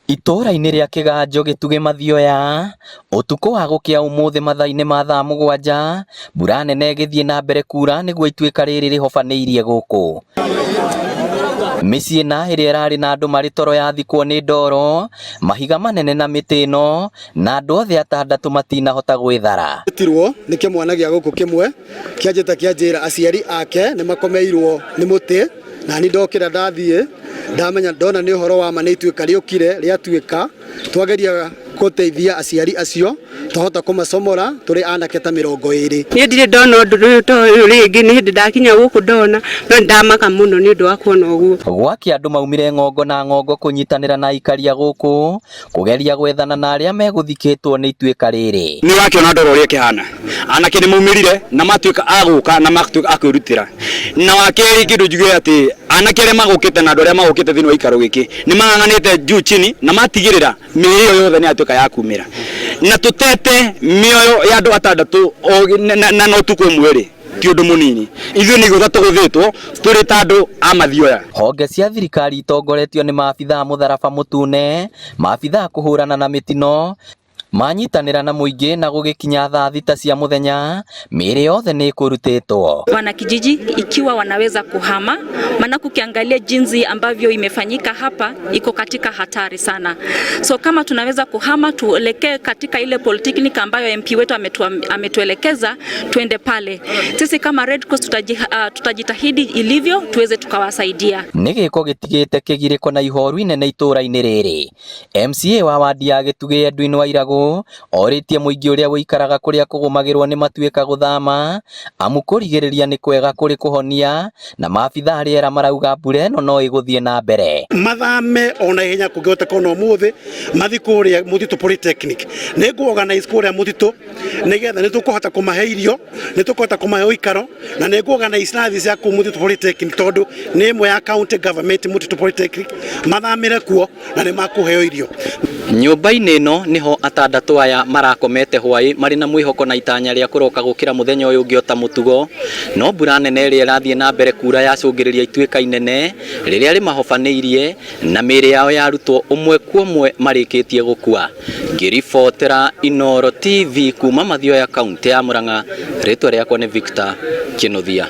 Itũra-inĩ rĩa Kĩganjo Gĩtugĩ Mathioya, ũtukũ wa gũkĩa ũmũthĩ mathaa-inĩ ma thaa 7, mbura nene ĩgĩthiĩ na mbere kuura nĩguo ituĩka rĩrĩ rĩhobanĩirie gũkũ. Mĩciĩ na ĩrĩa ĩrarĩ na andũ marĩ toro yathikwo nĩ ndoro, mahiga manene na mĩtĩ ĩno, na andũ othe 6 matinahota gwĩthara. Tirwo nĩ kĩmwana gĩa gũkũ kĩmwe kĩanjĩte kĩanjĩra aciari ake nĩ makomeirwo nĩ mũtĩ, na ni ndokĩra ndathiĩ ndamenya ndona nĩ ũhoro wa ma nĩ ituĩka rĩũkire rĩatuĩka twageria gũteithia aciari acio twahota kũmacomora tũrĩ anake ta 20. Niĩ ndirĩ ndona ũndũ ũyũ rĩngĩ, nĩ hĩndĩ ndakinya gũkũ ndona, no ndamaka mũno nĩ ũndũ wa kuona ũguo. Gwakĩa andũ maumire ng'ongo na ng'ongo kũnyitanĩra na aikaria gũkũ kũgeria gwethana na arĩa megũthikĩtwo nĩ ituĩka rĩrĩ. Nĩ wakĩona ndoro ũrĩa kĩhana, anake nĩ maumĩrire na matuĩka agũka na matuĩka akwĩrutĩra. Na wakerĩ kĩndũ njuge atĩ anake arĩa magũkĩte na andũ arĩa magũkĩte thĩinĩ wa ikaro gĩkĩ nĩ mang'ang'anĩte juu chini na matigĩrĩra mĩĩrĩ yothe nĩ yatuĩka ya kumĩra, na tũtete mĩoyo ya andũ 6 na no tukũ ĩmwe ti ũndũ mũnini. Ithuĩ nĩ igũtha tũgũthĩtwo tũrĩ ta andũ a Mathioya. Honge cia thirikari itongoretio nĩ maabithaa mũtharaba mũtune, maabithaa kũhũrana na mĩtino, manyitanĩra na mũingĩ na gũgĩkinya thaa 6 cia mũthenya, mĩĩrĩ yothe nĩ kũrutĩtwo. Wanakijiji ikiwa wanaweza kuhama, maana kukiangalia jinsi ambavyo imefanyika hapa iko katika hatari sana. So kama tunaweza kuhama tuelekee katika ile polytechnic ambayo MP wetu ametuelekeza tuende pale. Sisi kama Red Cross tutajitahidi ilivyo tuweze tukawasaidia. Nĩ gĩko gĩtigĩte kĩgirĩko na ihoru inene itũra-inĩ rĩrĩ. MCA wa wadi ya Gĩtugĩ Edwin Wairagũ orĩtie mũingĩ ũrĩa wĩikaraga kũrĩa kũgũmagĩrwo nĩ matuĩka gũthama, amu kũrigĩrĩria nĩ kwega kũrĩ kũhonia, na maabithaa rĩera marauga mbura ĩno no ĩgũthiĩ na mbere. Mathame ona ihenya kũngĩhota kona ũmũthĩ mathi kũrĩa Mũtitũ Polytechnic. Nĩ ngũ-organize kũrĩa Mũtitũ nĩgetha nĩ tũkũhota kũmahe irio, nĩ tũkũhota kũmahe ũikaro, na nĩ ngũ-organize nathi cia kũu Mũtitũ Polytechnic tondũ nĩ ĩmwe ya county government Mũtitũ Polytechnic, mathamĩre kuo na nĩ makũheo irio. Nyũmba-inĩ ĩno nĩho 6 aya marakomete hwaĩ marĩ na mwĩhoko na itanya rĩa kũroka gũkĩra mũthenya ũyũ ũngĩ ota mũtugo, no mbura nene ĩrĩa ĩrathiĩ na mbere kuura yacũngĩrĩria ituĩka inene rĩrĩa rĩmahobanĩirie na mĩĩrĩ yao yarutwo ũmwe kwa ũmwe marĩkĩtie gũkua. Ngĩribotera Inooro TV kuma Mathioya kaunti ya Murang'a, rĩtwa rĩakwa nĩ Victor Kĩnuthia.